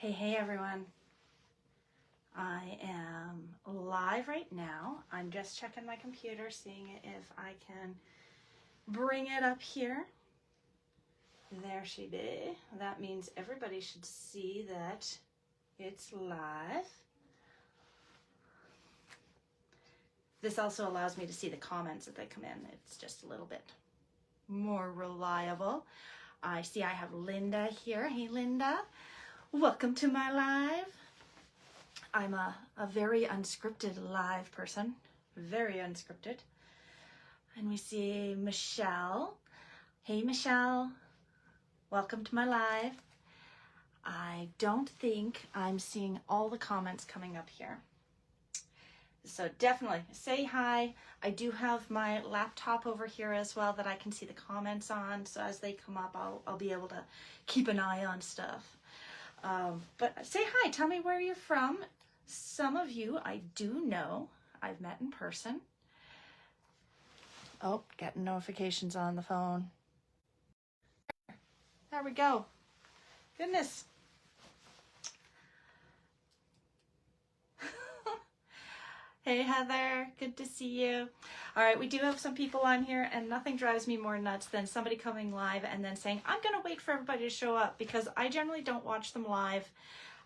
Hey everyone. I am live right now. I'm just checking my computer, seeing if I can bring it up here. There she be. That means everybody should see that it's live. This also allows me to see the comments as they come in. It's just a little bit more reliable. I see I have Linda here. Hey Linda. Welcome to my live. I'm a very unscripted live person, very unscripted. And we see Michelle. Hey Michelle, welcome to my live. I don't think I'm seeing all the comments coming up here. So definitely say hi. I do have my laptop over here as well that I can see the comments on. So as they come up, I'll be able to keep an eye on stuff. But say hi, tell me where you're from. Some of you I do know I've met in person. Oh, getting notifications on the phone. There we go. Goodness. Hey Heather, good to see you. All right, we do have some people on here, and nothing drives me more nuts than somebody coming live and then saying, I'm gonna wait for everybody to show up, because I generally don't watch them live.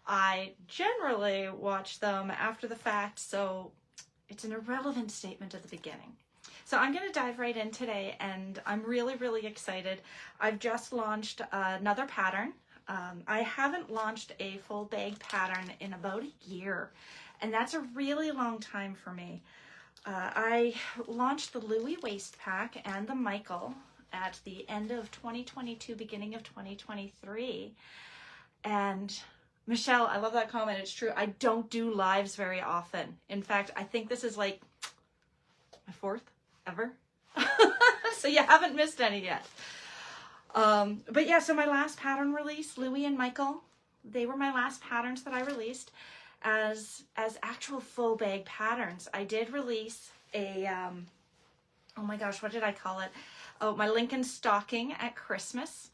I generally watch them after the fact, so it's an irrelevant statement at the beginning. So I'm gonna dive right in today, and I'm really excited. I've just launched another pattern. I haven't launched a full bag pattern in about a year. And that's a really long time for me. I launched the Louis waist pack and the Michael at the end of 2022, beginning of 2023. And Michelle, I love that comment. It's true. I don't do lives very often. In fact, I think this is like my fourth ever. So you haven't missed any yet. But yeah, so my last pattern release, Louis and Michael, they were my last patterns that I released as actual full bag patterns. I did release a, oh my gosh, what did I call it? Oh, my Lincoln stocking at Christmas.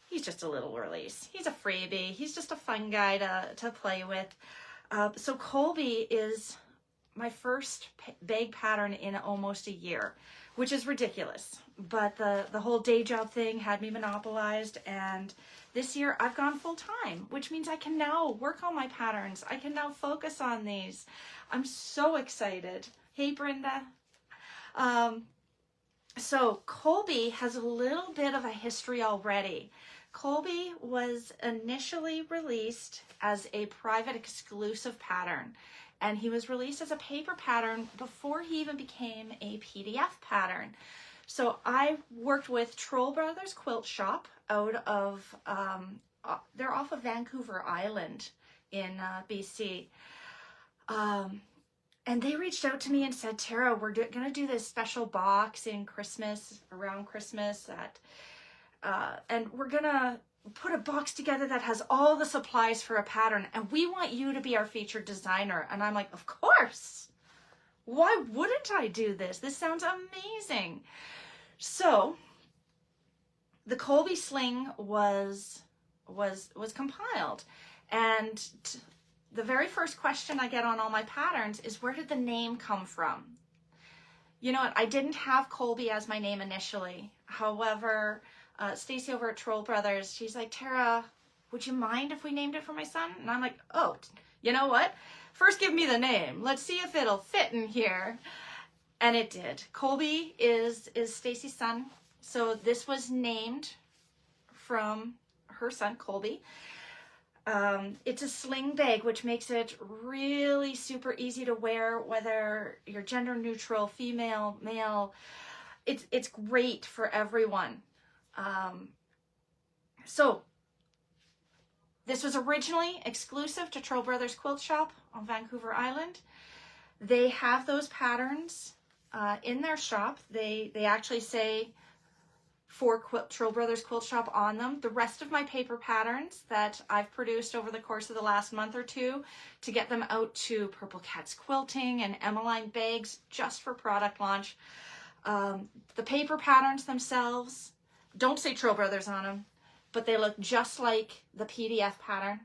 He's just a little release. He's a freebie. He's just a fun guy to play with. So Colby is my first bag pattern in almost a year, which is ridiculous. But the whole day job thing had me monopolized, and this year I've gone full time, which means I can now work on my patterns. I can now focus on these. I'm so excited. Hey, Brenda. So Colby has a little bit of a history already. Colby was initially released as a private exclusive pattern, and he was released as a paper pattern before he even became a PDF pattern. So I worked with Troll Brothers Quilt Shop out of, they're off of Vancouver Island in BC. And they reached out to me and said, Tara, we're gonna do this special box in Christmas, around Christmas, and we're gonna put a box together that has all the supplies for a pattern, and we want you to be our featured designer. And I'm like, of course. Why wouldn't I do this? This sounds amazing. So the Colby Sling was compiled, and the very first question I get on all my patterns is, where did the name come from? You know what? I didn't have Colby as my name initially. However, Stacy over at Troll Brothers, she's like, Tara, would you mind if we named it for my son? And I'm like, oh, you know what? First give me the name. Let's see if it'll fit in here. And it did. Colby is Stacy's son. So this was named from her son, Colby. It's a sling bag, which makes it really super easy to wear, whether you're gender neutral, female, male. It's great for everyone. So this was originally exclusive to Troll Brothers Quilt Shop on Vancouver Island. They have those patterns in their shop. They actually say for Troll Brothers Quilt Shop on them. The rest of my paper patterns that I've produced over the course of the last month or two to get them out to Purple Cats Quilting and Emmaline Bags just for product launch. The paper patterns themselves don't say Troll Brothers on them, but they look just like the PDF pattern.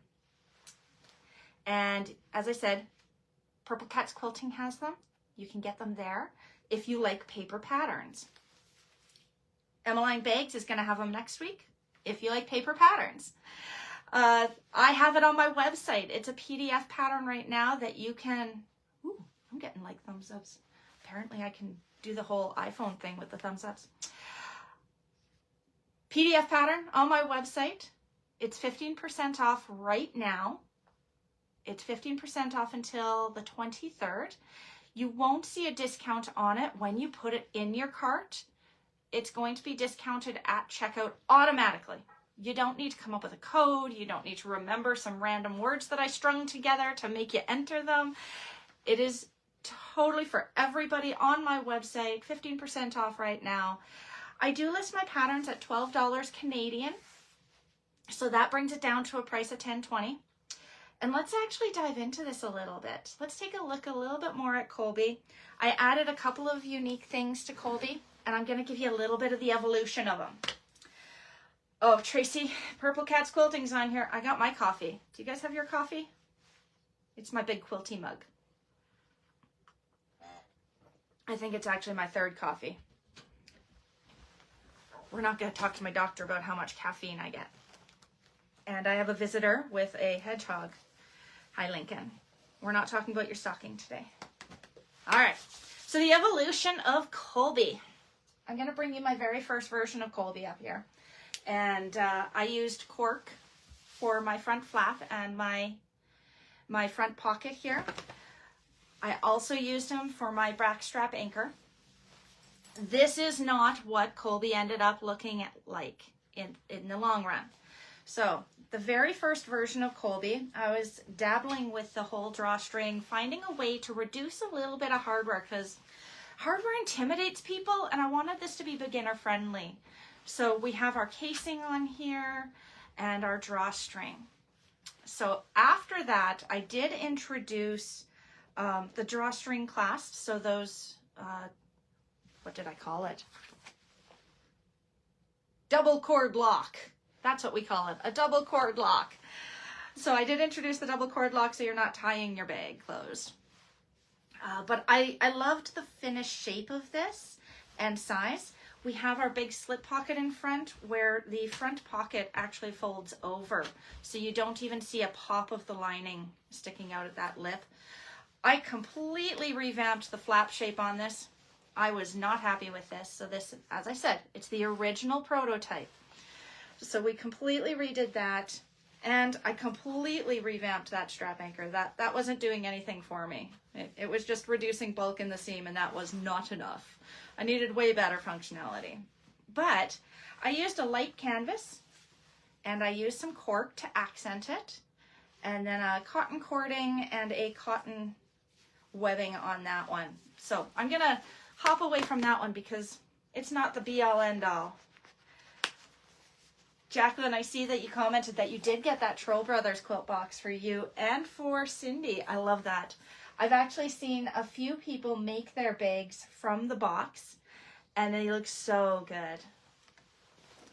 And as I said, Purple Cats Quilting has them. You can get them there if you like paper patterns. Emmaline Bags is going to have them next week if you like paper patterns. I have it on my website. It's a PDF pattern right now that you can, ooh, I'm getting like thumbs ups. Apparently I can do the whole iPhone thing with the thumbs ups. PDF pattern on my website. It's 15% off right now. It's 15% off until the 23rd. You won't see a discount on it when you put it in your cart. It's going to be discounted at checkout automatically. You don't need to come up with a code. You don't need to remember some random words that I strung together to make you enter them. It is totally for everybody on my website, 15% off right now. I do list my patterns at $12 Canadian. So that brings it down to a price of $10.20. And let's actually dive into this a little bit. Let's take a look a little bit more at Colby. I added a couple of unique things to Colby, and I'm going to give you a little bit of the evolution of them. Oh, Tracy, Purple Cats Quilting's on here. I got my coffee. Do you guys have your coffee? It's my big quilty mug. I think it's actually my third coffee. We're not going to talk to my doctor about how much caffeine I get. And I have a visitor with a hedgehog. Hi, Lincoln. We're not talking about your stocking today. All right. So the evolution of Colby. I'm going to bring you my very first version of Colby up here. And I used cork for my front flap and my front pocket here. I also used them for my backstrap anchor. This is not what Colby ended up looking at like in the long run. So the very first version of Colby, I was dabbling with the whole drawstring, finding a way to reduce a little bit of hardware because hardware intimidates people and I wanted this to be beginner friendly. So we have our casing on here and our drawstring. So after that, I did introduce the drawstring clasps. So those, what did I call it? Double cord lock. That's what we call it, a double cord lock. So I did introduce the double cord lock so you're not tying your bag closed. But I loved the finished shape of this and size. We have our big slip pocket in front where the front pocket actually folds over. So you don't even see a pop of the lining sticking out at that lip. I completely revamped the flap shape on this. I was not happy with this. So this, as I said, it's the original prototype. So we completely redid that, and I completely revamped that strap anchor. That wasn't doing anything for me. It was just reducing bulk in the seam, and that was not enough. I needed way better functionality. But I used a light canvas, and I used some cork to accent it, and then a cotton cording and a cotton webbing on that one. So I'm going to hop away from that one because it's not the be-all, end-all. Jacqueline, I see that you commented that you did get that Troll Brothers quilt box for you and for Cindy. I love that. I've actually seen a few people make their bags from the box, and they look so good.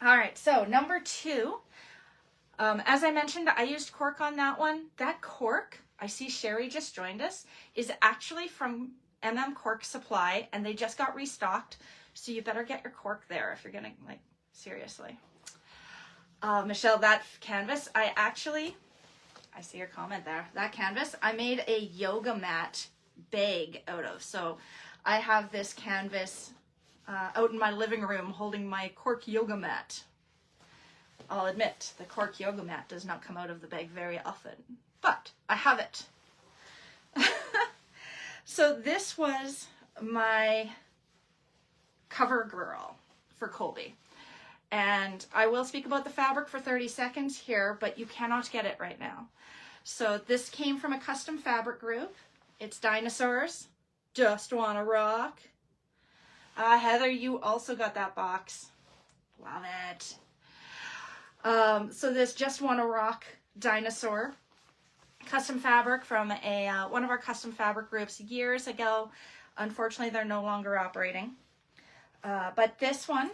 All right, so number 2. As I mentioned, I used cork on that one. That cork, I see Sherry just joined us, is actually from MM Cork Supply, and they just got restocked, so you better get your cork there if you're gonna, like, seriously. Michelle, that canvas, I see your comment there. That canvas, I made a yoga mat bag out of. So I have this canvas out in my living room holding my cork yoga mat. I'll admit, the cork yoga mat does not come out of the bag very often, but I have it. So this was my cover girl for Colby. And I will speak about the fabric for 30 seconds here, but you cannot get it right now. So this came from a custom fabric group. It's Dinosaurs. Just Wanna Rock. Heather, you also got that box. Love it. So this Just Wanna Rock Dinosaur. Custom fabric from one of our custom fabric groups years ago. Unfortunately, they're no longer operating. But this one,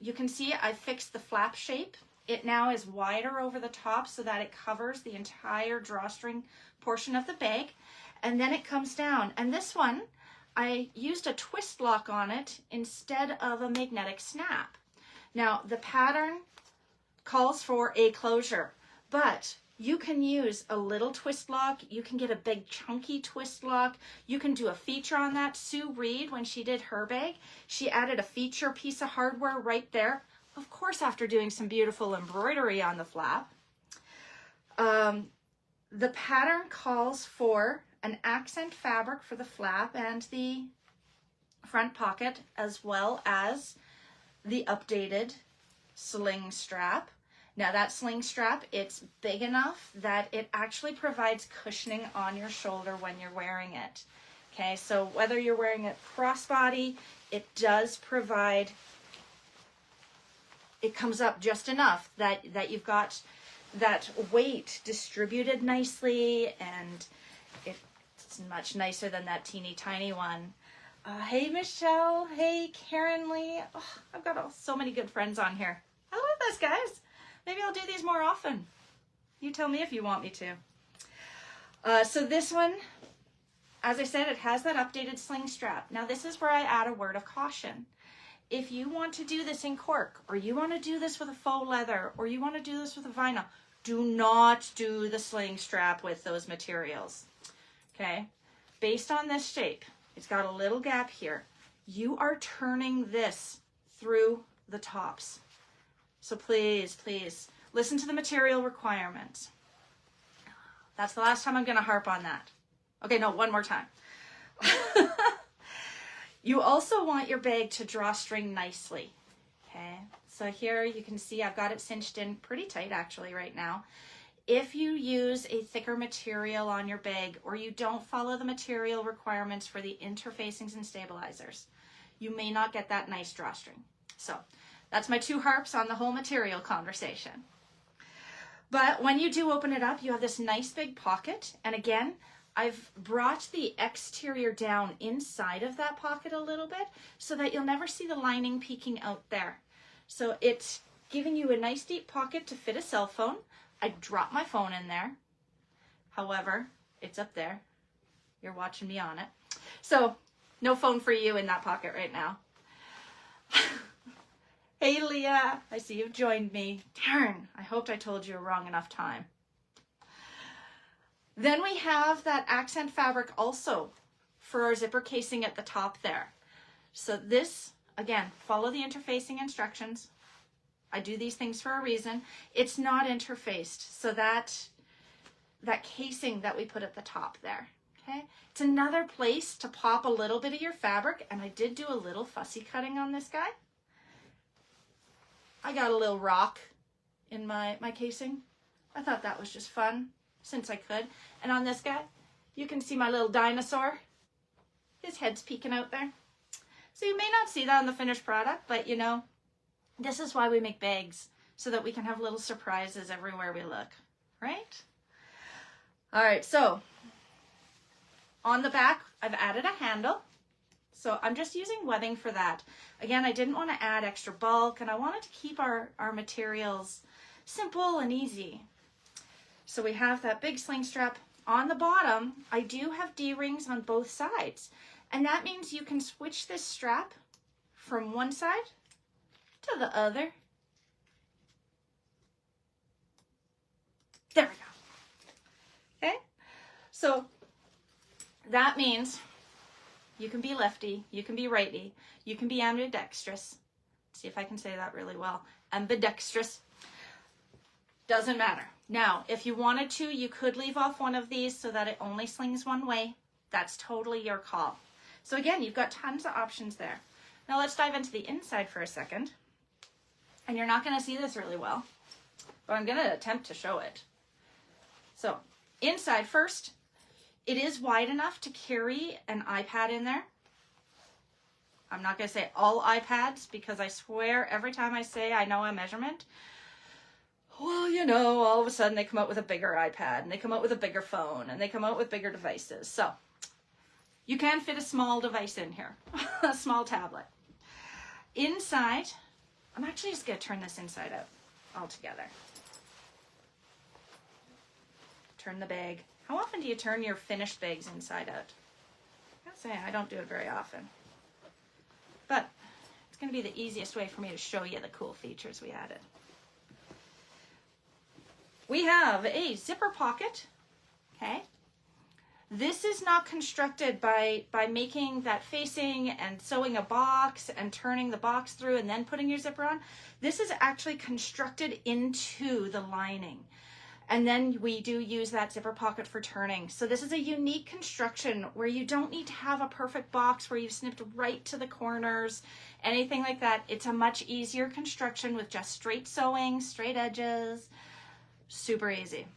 you can see I fixed the flap shape. it now is wider over the top so that it covers the entire drawstring portion of the bag. And then it comes down. And this one, I used a twist lock on it instead of a magnetic snap. Now, the pattern calls for a closure, but you can use a little twist lock. You can get a big chunky twist lock. You can do a feature on that. Sue Reed, when she did her bag, she added a feature piece of hardware right there. Of course, after doing some beautiful embroidery on the flap. The pattern calls for an accent fabric for the flap and the front pocket, as well as the updated sling strap. Now that sling strap, it's big enough that it actually provides cushioning on your shoulder when you're wearing it. Okay, so whether you're wearing it crossbody, it does provide, it comes up just enough that you've got that weight distributed nicely, and it's much nicer than that teeny tiny one. Hey Michelle, hey Karen Lee. Oh, I've got so many good friends on here. I love this, guys. Maybe I'll do these more often. You tell me if you want me to. So this one, as I said, it has that updated sling strap. Now this is where I add a word of caution. If you want to do this in cork, or you want to do this with a faux leather, or you want to do this with a vinyl, do not do the sling strap with those materials. Okay? Based on this shape, it's got a little gap here. You are turning this through the tops. So please, please, listen to the material requirements. That's the last time I'm going to harp on that. Okay, no, one more time. You also want your bag to drawstring nicely. Okay, so here you can see I've got it cinched in pretty tight actually right now. If you use a thicker material on your bag, or you don't follow the material requirements for the interfacings and stabilizers, you may not get that nice drawstring. So that's my 2 harps on the whole material conversation. But when you do open it up, you have this nice big pocket. And again, I've brought the exterior down inside of that pocket a little bit so that you'll never see the lining peeking out there. So it's giving you a nice deep pocket to fit a cell phone. I dropped my phone in there. However, it's up there. You're watching me on it. So no phone for you in that pocket right now. Hey Leah, I see you've joined me. Darn, I hoped I told you a wrong enough time. Then we have that accent fabric also for our zipper casing at the top there. So this, again, follow the interfacing instructions. I do these things for a reason. It's not interfaced, so that casing that we put at the top there, okay? It's another place to pop a little bit of your fabric, and I did do a little fussy cutting on this guy. I got a little rock in my casing. I thought that was just fun, since I could. And on this guy, you can see my little dinosaur. His head's peeking out there. So you may not see that on the finished product, but you know, this is why we make bags, so that we can have little surprises everywhere we look, right? All right, so on the back, I've added a handle. So I'm just using webbing for that. Again, I didn't want to add extra bulk, and I wanted to keep our materials simple and easy. So we have that big sling strap. On the bottom, I do have D-rings on both sides. And that means you can switch this strap from one side to the other. There we go. Okay? So that means you can be lefty, you can be righty, you can be ambidextrous. See if I can say that really well. Ambidextrous. Doesn't matter. Now, if you wanted to, you could leave off one of these so that it only slings one way. That's totally your call. So again, you've got tons of options there. Now let's dive into the inside for a second. And you're not going to see this really well, but I'm going to attempt to show it. So inside first, it is wide enough to carry an iPad in there. I'm not going to say all iPads, because I swear every time I say I know a measurement, well, you know, all of a sudden they come out with a bigger iPad, and they come out with a bigger phone, and they come out with bigger devices. So you can fit a small device in here, a small tablet. Inside, I'm actually just going to turn this inside out. all together. Turn the bag. How often do you turn your finished bags inside out? I'm saying I don't do it very often. But it's going to be the easiest way for me to show you the cool features we added. We have a zipper pocket, okay? This is not constructed by making that facing and sewing a box and turning the box through and then putting your zipper on. This is actually constructed into the lining. And then we do use that zipper pocket for turning. So this is a unique construction where you don't need to have a perfect box where you've snipped right to the corners, anything like that. It's a much easier construction with just straight sewing, straight edges, super easy.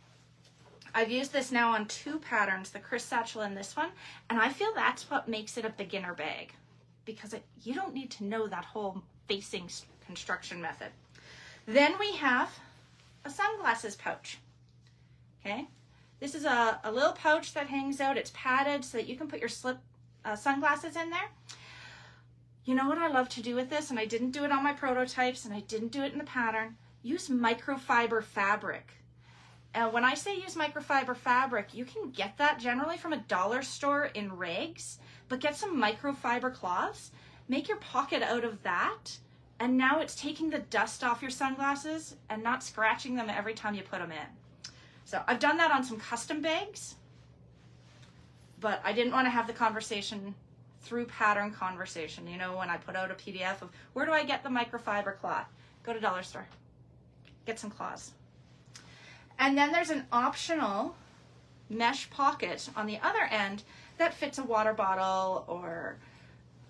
I've used this now on 2 patterns, the Chris Satchel and this one, and I feel that's what makes it a beginner bag because you don't need to know that whole facing construction method. Then we have a sunglasses pouch. Okay, this is a little pouch that hangs out. It's padded so that you can put your sunglasses in there. You know what I love to do with this, and I didn't do it on my prototypes and I didn't do it in the pattern, use microfiber fabric. When I say use microfiber fabric, you can get that generally from a dollar store in rags, but get some microfiber cloths, make your pocket out of that, and now it's taking the dust off your sunglasses and not scratching them every time you put them in. So I've done that on some custom bags, but I didn't want to have the conversation through pattern conversation. You know, when I put out a PDF of where do I get the microfiber cloth? Go to dollar store, get some cloths. And then there's an optional mesh pocket on the other end that fits a water bottle, or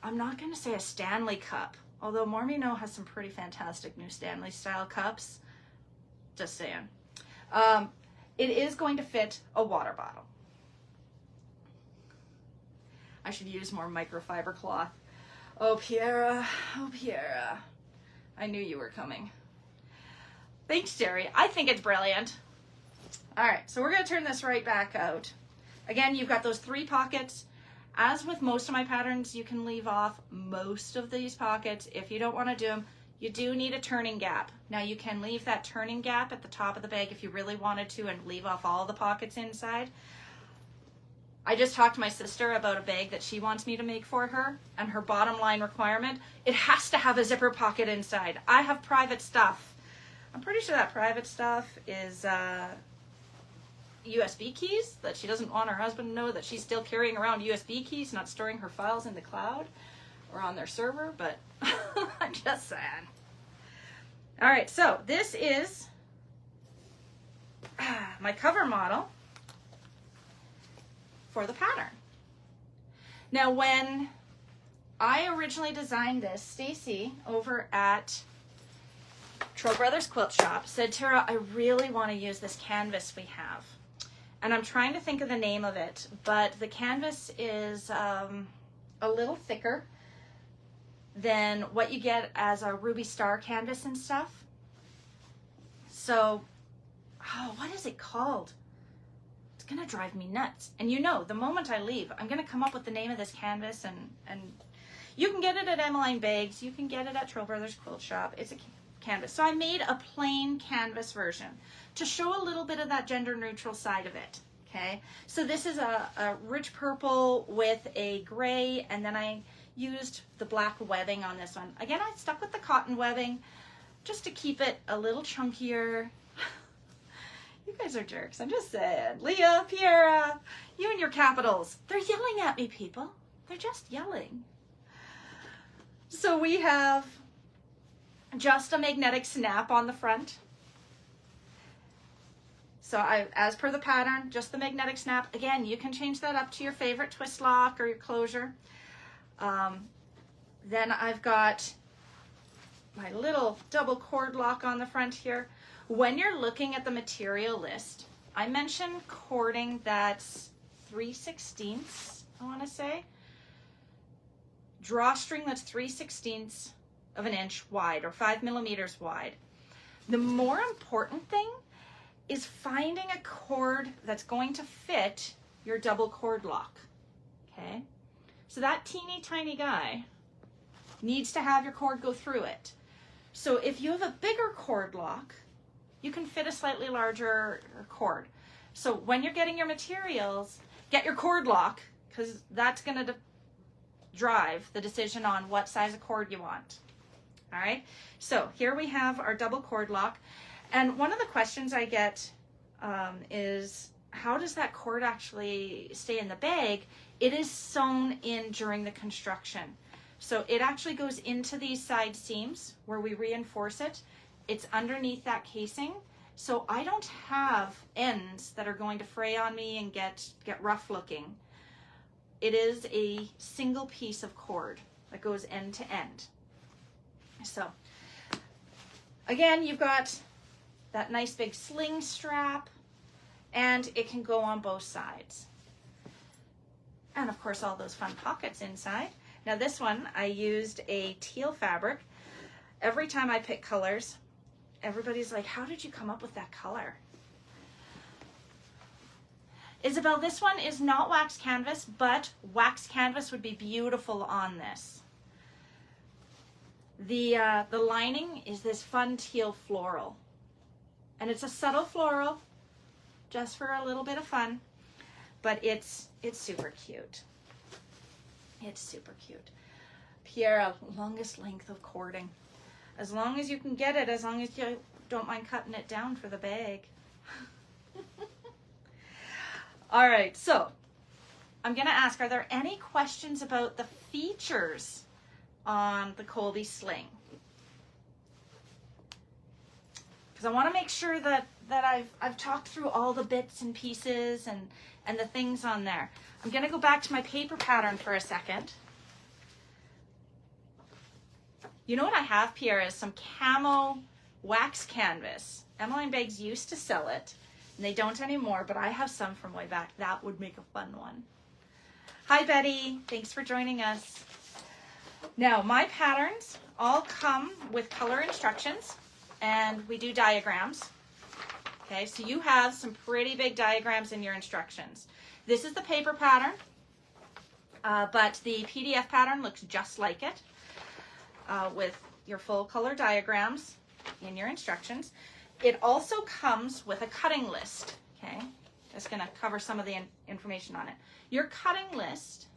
I'm not going to say a Stanley cup, although Mormino has some pretty fantastic new Stanley style cups. Just saying. It is going to fit a water bottle. I should use more microfiber cloth. Oh, Piera. Oh, Piera. I knew you were coming. Thanks, Jerry. I think it's brilliant. All right, so we're going to turn this right back out. Again, you've got those 3 pockets. As with most of my patterns, you can leave off most of these pockets. If you don't want to do them, you do need a turning gap. Now you can leave that turning gap at the top of the bag if you really wanted to and leave off all the pockets inside. I just talked to my sister about a bag that she wants me to make for her, and her bottom line requirement, it has to have a zipper pocket inside. I have private stuff. I'm pretty sure that private stuff is USB keys, that she doesn't want her husband to know that she's still carrying around USB keys, not storing her files in the cloud or on their server, but I'm just saying. All right, so this is my cover model for the pattern. Now, when I originally designed this, Stacy over at Troll Brothers Quilt Shop said, Tara, I really want to use this canvas we have. And I'm trying to think of the name of it, but the canvas is a little thicker than what you get as a Ruby Star canvas and stuff. So, oh, what is it called? It's gonna drive me nuts. And you know, the moment I leave, I'm gonna come up with the name of this canvas, and you can get it at Emmaline Bags, you can get it at Troll Brothers Quilt Shop. It's a canvas. So I made a plain canvas version to show a little bit of that gender neutral side of it. Okay, so this is a rich purple with a gray, and then I used the black webbing on this one. Again, I stuck with the cotton webbing just to keep it a little chunkier. You guys are jerks, I'm just saying. Leah, Piera, you and your capitals. They're yelling at me, people. They're just yelling. So we have just a magnetic snap on the front. So as per the pattern, just the magnetic snap. Again, you can change that up to your favorite twist lock or your closure. Then I've got my little double cord lock on the front here. When you're looking at the material list, I mentioned cording that's 3/16, I want to say. Drawstring that's 3/16 of an inch wide, or 5 millimeters wide. The more important thing is finding a cord that's going to fit your double cord lock. Okay, so that teeny tiny guy needs to have your cord go through it. So if you have a bigger cord lock, you can fit a slightly larger cord. So when you're getting your materials, get your cord lock, because that's going to drive the decision on what size of cord you want. All right, so here we have our double cord lock. And one of the questions I get is, how does that cord actually stay in the bag? It is sewn in during the construction. So it actually goes into these side seams where we reinforce it. It's underneath that casing. So I don't have ends that are going to fray on me and get rough looking. It is a single piece of cord that goes end to end. So again, you've got that nice big sling strap, and it can go on both sides. And of course, all those fun pockets inside. Now this one, I used a teal fabric. Every time I pick colors, everybody's like, how did you come up with that color? Isabel, this one is not wax canvas, but wax canvas would be beautiful on this. The lining is this fun teal floral. And it's a subtle floral, just for a little bit of fun, but it's super cute. It's super cute. Pierre, longest length of cording. As long as you can get it, as long as you don't mind cutting it down for the bag. All right, so I'm gonna ask, are there any questions about the features on the Colby Sling? Because I want to make sure that I've talked through all the bits and pieces and the things on there. I'm going to go back to my paper pattern for a second. You know what I have, Pierre, is some camo wax canvas. Emmaline Bags used to sell it, and they don't anymore, but I have some from way back. That would make a fun one. Hi, Betty. Thanks for joining us. Now, my patterns all come with color instructions, and we do diagrams. Okay, so you have some pretty big diagrams in your instructions. This is the paper pattern, but the PDF pattern looks just like it, with your full color diagrams in your instructions. It also comes with a cutting list. Okay, just going to cover some of the information on it. Your cutting list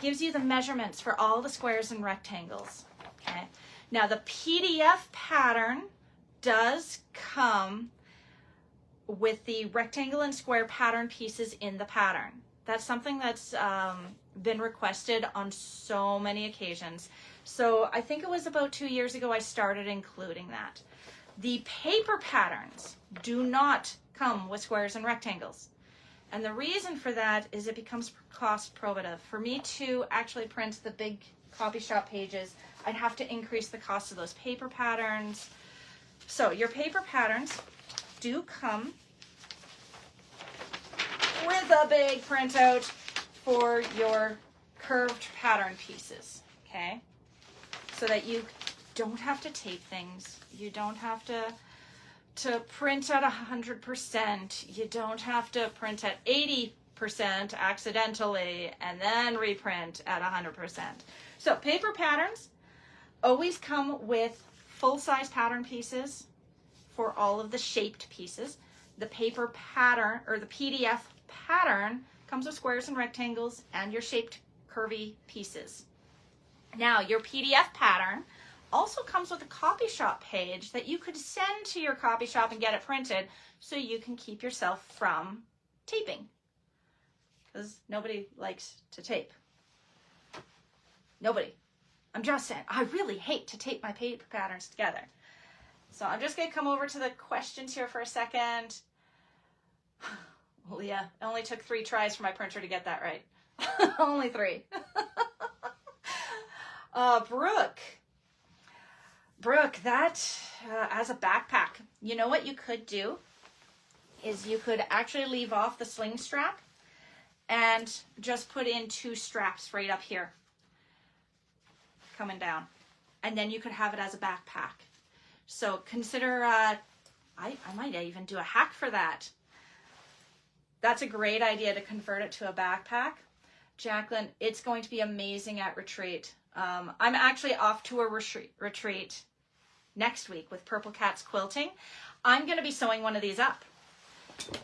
gives you the measurements for all the squares and rectangles. Okay, now the PDF pattern does come with the rectangle and square pattern pieces in the pattern. That's something that's been requested on so many occasions. So I think it was about 2 years ago I started including that. The paper patterns do not come with squares and rectangles. And the reason for that is it becomes cost prohibitive. For me to actually print the big copy shop pages, I'd have to increase the cost of those paper patterns. So your paper patterns do come with a big printout for your curved pattern pieces, okay? So that you don't have to tape things. You don't have to print at 100%. You don't have to print at 80% accidentally and then reprint at 100%. So paper patterns always come with full-size pattern pieces for all of the shaped pieces. The paper pattern, or the PDF pattern, comes with squares and rectangles and your shaped curvy pieces. Now, your PDF pattern also comes with a copy shop page that you could send to your copy shop and get it printed so you can keep yourself from taping. Because nobody likes to tape. Nobody. I'm just saying, I really hate to tape my paper patterns together. So I'm just going to come over to the questions here for a second. Well, yeah, it only took 3 tries for my printer to get that right. Only 3. Brooke, that as a backpack, you know what you could do is you could actually leave off the sling strap and just put in 2 straps right up here coming down, and then you could have it as a backpack. So consider, I might even do a hack for that. That's a great idea to convert it to a backpack. Jacqueline, it's going to be amazing at retreat. I'm actually off to a retreat next week with Purple Cats Quilting, I'm going to be sewing one of these up.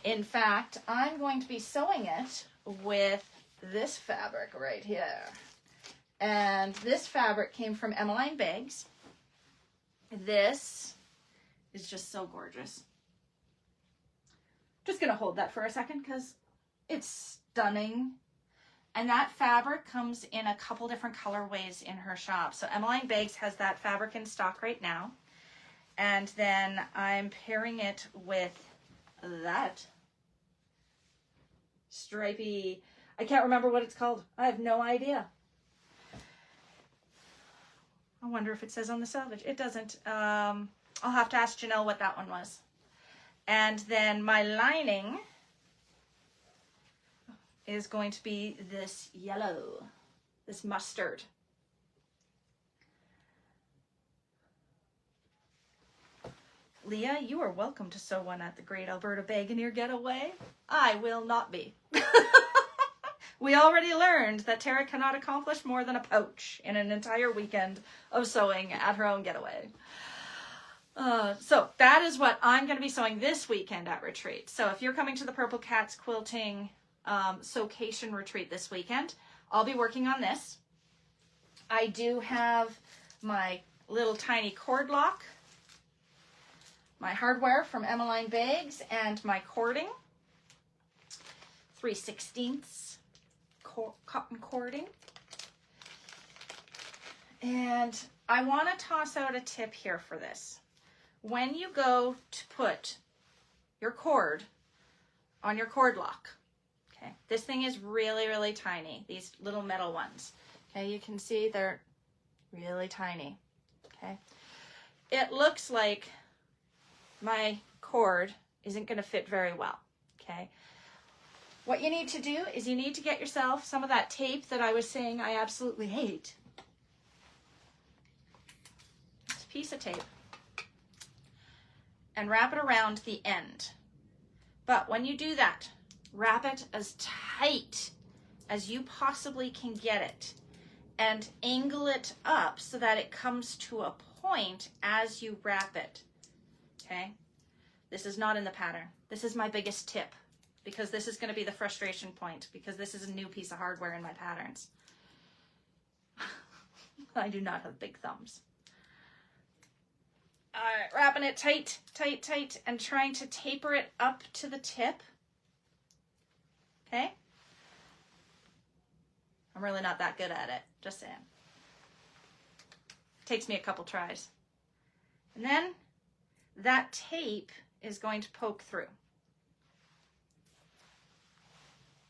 In fact, I'm going to be sewing it with this fabric right here. And this fabric came from Emmaline Bags. This is just so gorgeous. Just going to hold that for a second because it's stunning. And that fabric comes in a couple different colorways in her shop. So Emmaline Bags has that fabric in stock right now. And then I'm pairing it with that stripy, I can't remember what it's called. I have no idea. I wonder if it says on the selvage. It doesn't. I'll have to ask Janelle what that one was. And then my lining is going to be this yellow, this mustard. Leah, you are welcome to sew one at the Great Alberta Bagoneer Getaway. I will not be. We already learned that Tara cannot accomplish more than a pouch in an entire weekend of sewing at her own getaway. So that is what I'm going to be sewing this weekend at retreat. So if you're coming to the Purple Cats Quilting Sewcation retreat this weekend, I'll be working on this. I do have my little tiny cord lock, my hardware from Emmaline Bags, and my cording, 3/16 cotton cording. And I want to toss out a tip here for this. When you go to put your cord on your cord lock, okay, this thing is really, really tiny, these little metal ones. Okay, you can see they're really tiny. Okay, it looks like my cord isn't going to fit very well. Okay, what you need to do is you need to get yourself some of that tape that I was saying I absolutely hate. It's a piece of tape. And wrap it around the end. But when you do that, wrap it as tight as you possibly can get it and angle it up so that it comes to a point as you wrap it. Okay? This is not in the pattern. This is my biggest tip because this is going to be the frustration point because this is a new piece of hardware in my patterns. I do not have big thumbs. All right, wrapping it tight, tight, tight, and trying to taper it up to the tip. Okay? I'm really not that good at it, just saying. Takes me a couple tries. And then that tape is going to poke through.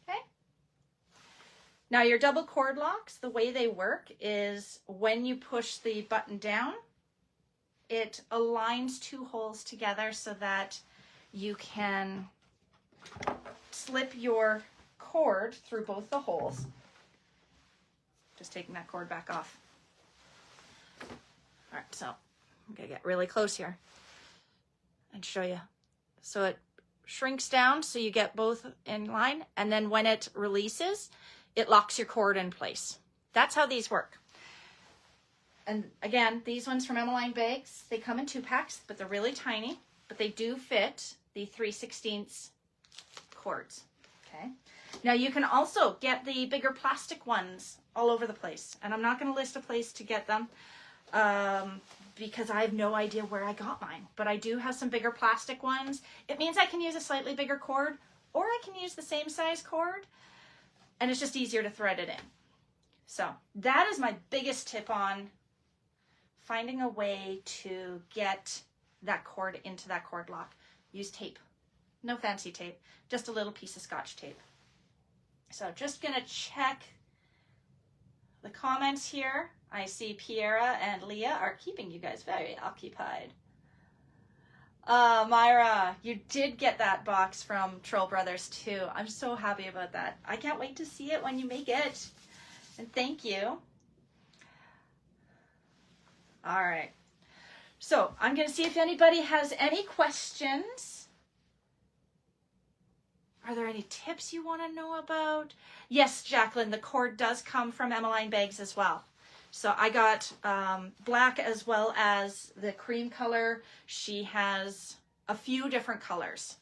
Okay? Now your double cord locks, the way they work is when you push the button down, it aligns two holes together so that you can slip your cord through both the holes. Just taking that cord back off. All right, so I'm gonna get really close here and show you. So it shrinks down so you get both in line, and then when it releases, it locks your cord in place. That's how these work. And again, these ones from Emmaline Bags, they come in 2 packs, but they're really tiny, but they do fit the 3/16 cords, okay? Now you can also get the bigger plastic ones all over the place, and I'm not gonna list a place to get them because I have no idea where I got mine, but I do have some bigger plastic ones. It means I can use a slightly bigger cord, or I can use the same size cord, and it's just easier to thread it in. So that is my biggest tip on finding a way to get that cord into that cord lock. Use tape. No fancy tape, just a little piece of Scotch tape. So just gonna check the comments here. I see Piera and Leah are keeping you guys very occupied. Myra, you did get that box from Troll Brothers too. I'm so happy about that. I can't wait to see it when you make it. And thank you. All right. So I'm going to see if anybody has any questions. Are there any tips you want to know about? Yes, Jacqueline, the cord does come from Emmaline Bags as well. So I got black as well as the cream color. She has a few different colors.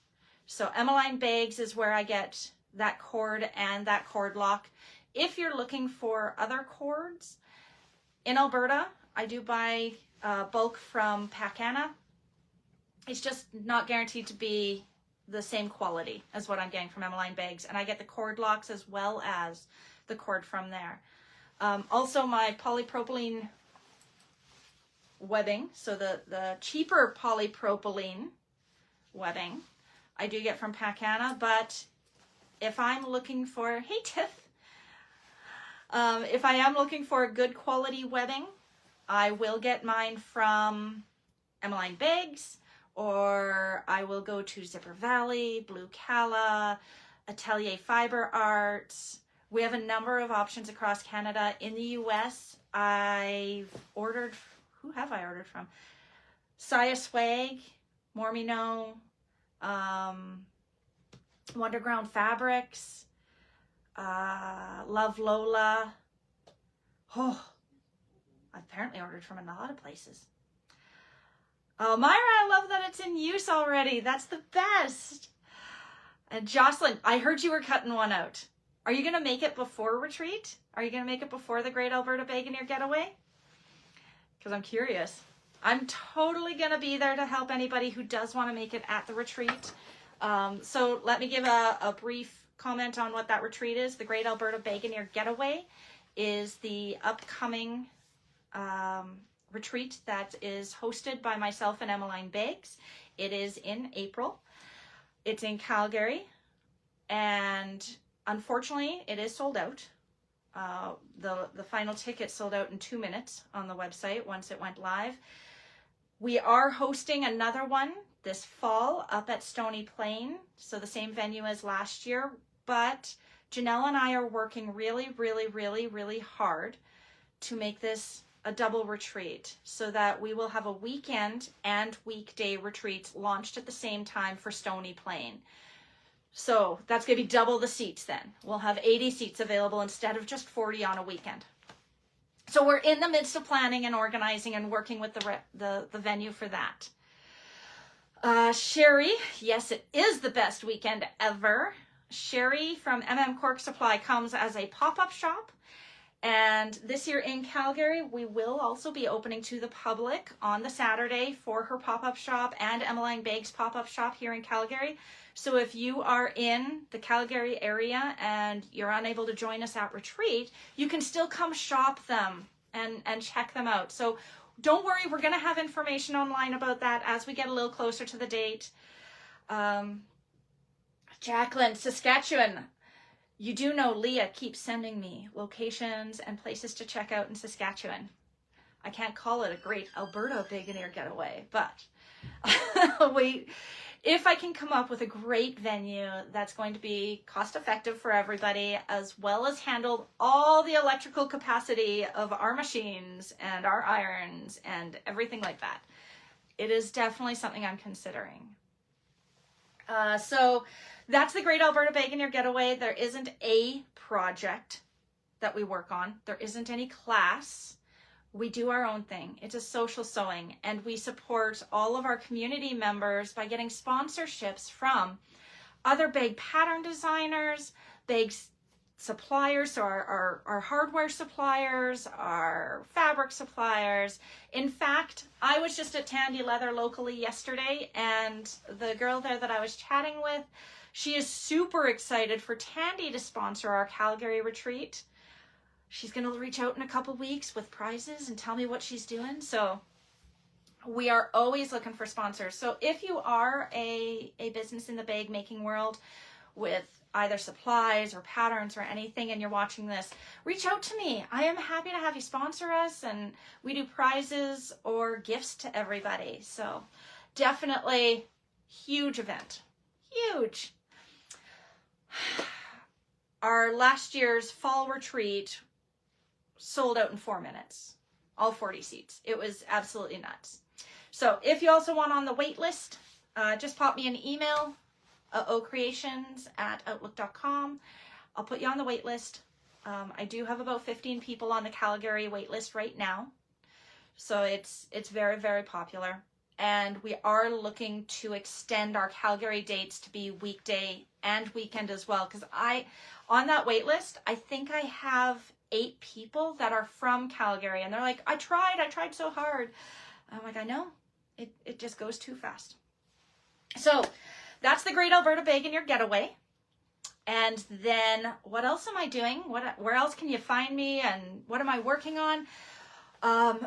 So Emmaline Bags is where I get that cord and that cord lock. If you're looking for other cords, in Alberta, I do buy bulk from Packana. It's just not guaranteed to be the same quality as what I'm getting from Emmaline Bags. And I get the cord locks as well as the cord from there. Also my polypropylene webbing, so the cheaper polypropylene webbing, I do get from Packana. But if I'm looking for, hey Tiff, if I am looking for a good quality webbing, I will get mine from Emmaline Bags, or I will go to Zipper Valley, Blue Cala, Atelier Fiber Arts. We have a number of options across Canada. In the US, I've ordered, who have I ordered from? Saya Swag, Mormino, Wonderground Fabrics, Love Lola. Oh, I apparently ordered from a lot of places. Oh, Myra, I love that it's in use already. That's the best. And Jocelyn, I heard you were cutting one out. Are you going to make it before retreat? Are you going to make it before the Great Alberta Bagoneer Getaway? Because I'm curious. I'm totally going to be there to help anybody who does want to make it at the retreat. So let me give a brief comment on what that retreat is. The Great Alberta Bagoneer Getaway is the upcoming retreat that is hosted by myself and Emmaline Bags. It is in April. It's in Calgary, and unfortunately it is sold out. The final ticket sold out in 2 minutes on the website once it went live. We are hosting another one this fall up at Stony Plain, so the same venue as last year, but Janelle and I are working really hard to make this a double retreat so that we will have a weekend and weekday retreats launched at the same time for Stony Plain. So that's going to be double the seats then. We'll have 80 seats available instead of just 40 on a weekend. So we're in the midst of planning and organizing and working with the venue for that. Sherry, yes, it is the best weekend ever. Sherry from MM Cork Supply comes as a pop-up shop. And this year in Calgary, we will also be opening to the public on the Saturday for her pop-up shop and Emmaline Bags pop-up shop here in Calgary. So if you are in the Calgary area and you're unable to join us at retreat, you can still come shop them and check them out. So don't worry, we're going to have information online about that as we get a little closer to the date. Jacqueline, Saskatchewan. You do know Leah keeps sending me locations and places to check out in Saskatchewan. I can't call it a Great Alberta Bagoneer Getaway, but if I can come up with a great venue that's going to be cost effective for everybody, as well as handle all the electrical capacity of our machines and our irons and everything like that, it is definitely something I'm considering. So that's the Great Alberta Bagoneer Getaway. There isn't a project that we work on. There isn't any class. We do our own thing. It's a social sewing, and we support all of our community members by getting sponsorships from other bag pattern designers, bag suppliers, so our hardware suppliers, our fabric suppliers. In fact, I was just at Tandy Leather locally yesterday, and the girl there that I was chatting with, she is super excited for Tandy to sponsor our Calgary retreat. She's going to reach out in a couple weeks with prizes and tell me what she's doing. So we are always looking for sponsors. So if you are a business in the bag making world with either supplies or patterns or anything, and you're watching this, reach out to me. I am happy to have you sponsor us, and we do prizes or gifts to everybody. So definitely huge event. Huge. Our last year's fall retreat sold out in 4 minutes, all 40 seats. It was absolutely nuts. So if you also want on the wait list, just pop me an email, ocreations@outlook.com. I'll put you on the wait list. I do have about 15 people on the Calgary wait list right now. So it's very, very popular. And we are looking to extend our Calgary dates to be weekday and weekend as well. Because on that wait list, I think I have 8 people that are from Calgary. And they're like, I tried so hard. I'm like, I know, it just goes too fast. So that's the Great Alberta Bag in Your Getaway. And then what else am I doing? Where else can you find me? And what am I working on?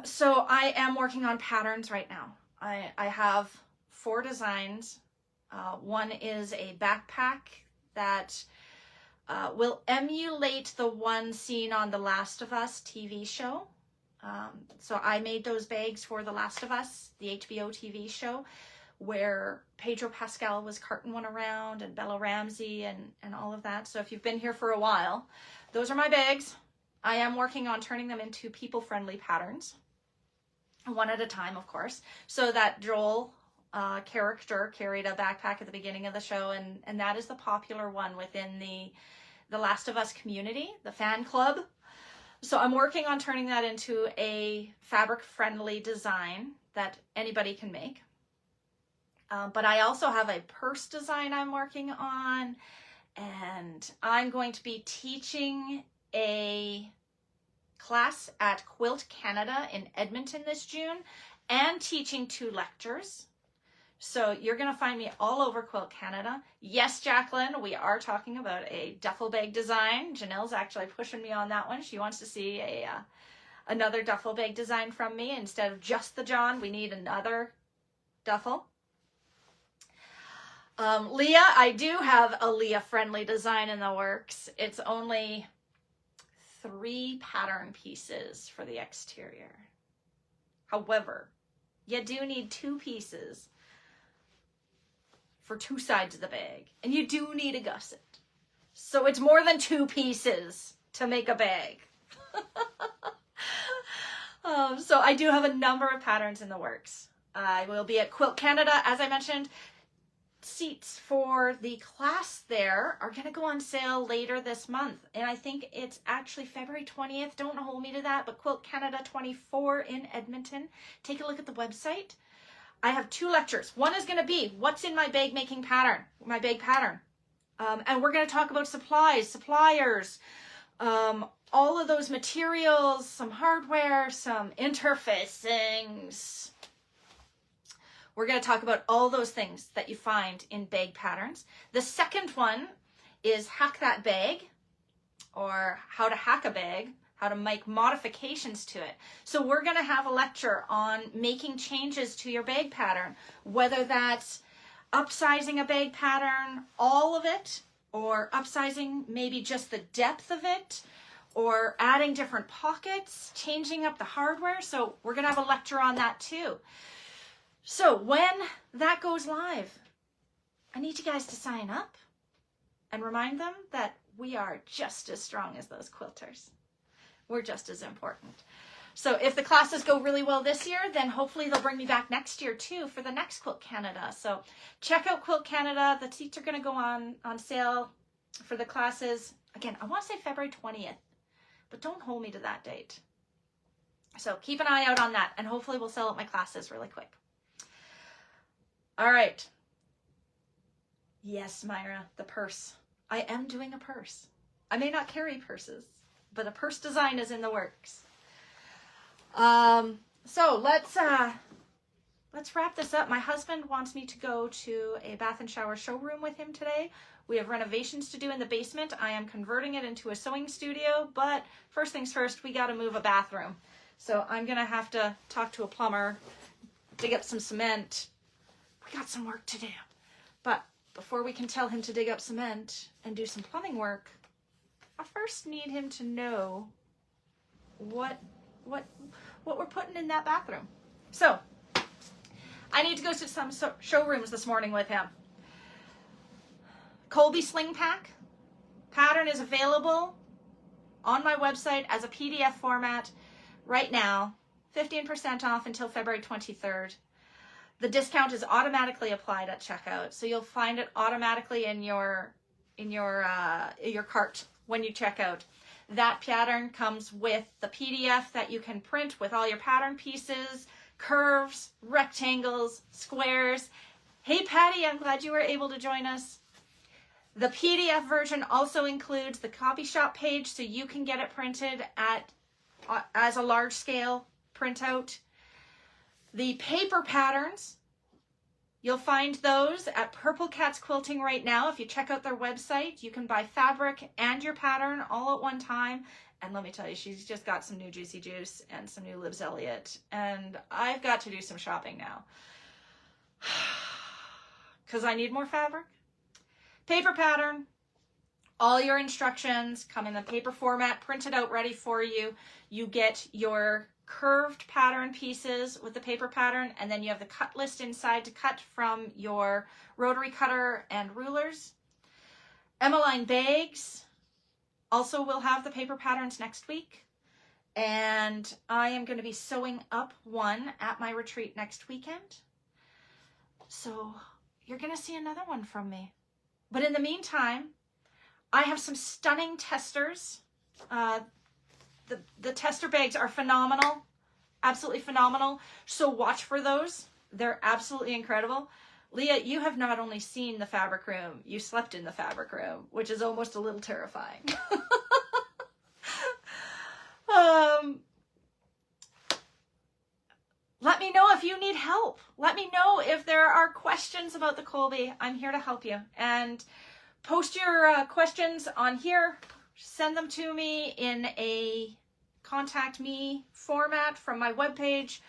So I am working on patterns right now. I have 4 designs. One is a backpack that will emulate the one seen on The Last of Us TV show. So I made those bags for The Last of Us, the HBO TV show, where Pedro Pascal was carting one around and Bella Ramsey and all of that. So if you've been here for a while, those are my bags. I am working on turning them into people-friendly patterns, one at a time, of course. So that Joel character carried a backpack at the beginning of the show, and that is the popular one within the Last of Us community, the fan club. So I'm working on turning that into a fabric-friendly design that anybody can make. But I also have a purse design I'm working on, and I'm going to be teaching a class at Quilt Canada in Edmonton this June and teaching 2 lectures. So you're going to find me all over Quilt Canada. Yes, Jacqueline, we are talking about a duffel bag design. Janelle's actually pushing me on that one. She wants to see another duffel bag design from me. Instead of just the John, we need another duffel. Leah, I do have a Leah-friendly design in the works. It's only 3 pattern pieces for the exterior. However, you do need 2 pieces for 2 sides of the bag. And you do need a gusset. So it's more than 2 pieces to make a bag. So I do have a number of patterns in the works. I will be at Quilt Canada, as I mentioned. Seats for the class there are going to go on sale later this month. And I think it's actually February 20th. Don't hold me to that, but Quilt Canada 24 in Edmonton. Take a look at the website. I have 2 lectures. One is going to be what's in my bag making pattern, my bag pattern. And we're going to talk about supplies, suppliers, all of those materials, some hardware, some interfacings. We're going to talk about all those things that you find in bag patterns. The second one is Hack That Bag, or how to hack a bag, how to make modifications to it. So we're going to have a lecture on making changes to your bag pattern, whether that's upsizing a bag pattern, all of it, or upsizing maybe just the depth of it, or adding different pockets, changing up the hardware. So we're going to have a lecture on that too. So when that goes live, I need you guys to sign up and remind them that we are just as strong as those quilters. We're just as important. So if the classes go really well this year, then hopefully they'll bring me back next year too for the next Quilt Canada. So check out Quilt Canada. The seats are going to go on sale for the classes. Again, I want to say February 20th, but don't hold me to that date. So keep an eye out on that, and hopefully we'll sell out my classes really quick. All right. Yes, Myra, the purse. I am doing a purse. I may not carry purses, but a purse design is in the works. So let's wrap this up. My husband wants me to go to a bath and shower showroom with him today. We have renovations to do in the basement. I am converting it into a sewing studio, but first things first, we got to move a bathroom. So I'm going to have to talk to a plumber, dig up some cement. We got some work to do. But before we can tell him to dig up cement and do some plumbing work, I first need him to know what we're putting in that bathroom. So I need to go to some showrooms this morning with him. Colby Sling Pack pattern is available on my website as a PDF format right now, 15% off until February 23rd. The discount is automatically applied at checkout, so you'll find it automatically in your cart when you check out. That pattern comes with the PDF that you can print with all your pattern pieces, curves, rectangles, squares. Hey Patty, I'm glad you were able to join us. The PDF version also includes the copy shop page, so you can get it printed as a large scale printout. The paper patterns, you'll find those at Purple Cat's Quilting right now. If you check out their website, you can buy fabric and your pattern all at one time. And let me tell you, she's just got some new Juicy Juice and some new Libs Elliott. And I've got to do some shopping now because I need more fabric. Paper pattern, all your instructions come in the paper format, printed out, ready for you. You get your curved pattern pieces with the paper pattern, and then you have the cut list inside to cut from your rotary cutter and rulers. Emmaline Bags also will have the paper patterns next week, and I am going to be sewing up one at my retreat next weekend. So you're going to see another one from me. But in the meantime, I have some stunning testers. The tester bags are phenomenal, absolutely phenomenal. So watch for those. They're absolutely incredible. Leah, you have not only seen the fabric room, you slept in the fabric room, which is almost a little terrifying. Let me know if you need help. Let me know if there are questions about the Colby. I'm here to help you. And post your questions on here. Send them to me in a contact me format from my webpage.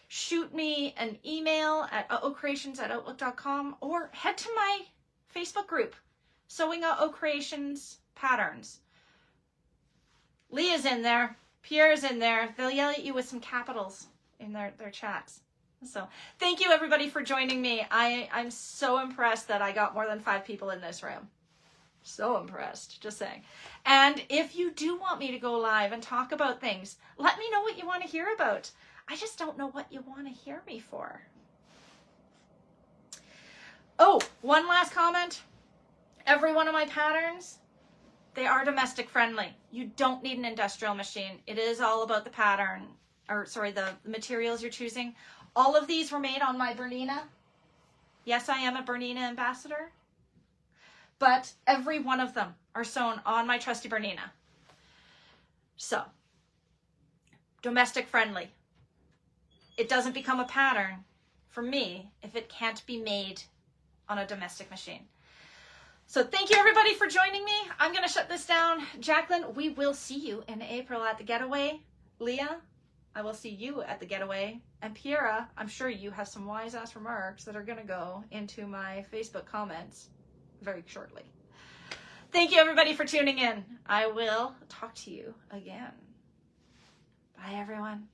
Shoot me an email at creations@outlook.com, or head to my Facebook group, Sewing Creations Patterns. Leah's in there. Pierre's in there. They'll yell at you with some capitals in their chats. So thank you everybody for joining me. I'm so impressed that I got more than 5 people in this room. So impressed, just saying. And if you do want me to go live and talk about things, let me know what you want to hear about. I just don't know what you want to hear me for. Oh, one last comment. Every one of my patterns, they are domestic friendly. You don't need an industrial machine. It is all about the pattern, or sorry, the materials you're choosing. All of these were made on my BERNINA. Yes, I am a BERNINA ambassador, but every one of them are sewn on my trusty BERNINA. So, domestic friendly. It doesn't become a pattern for me if it can't be made on a domestic machine. So thank you everybody for joining me. I'm going to shut this down. Jacqueline, we will see you in April at the Getaway. Leah, I will see you at the Getaway. And Piera, I'm sure you have some wise ass remarks that are going to go into my Facebook comments very shortly. Thank you everybody for tuning in. I will talk to you again. Bye everyone.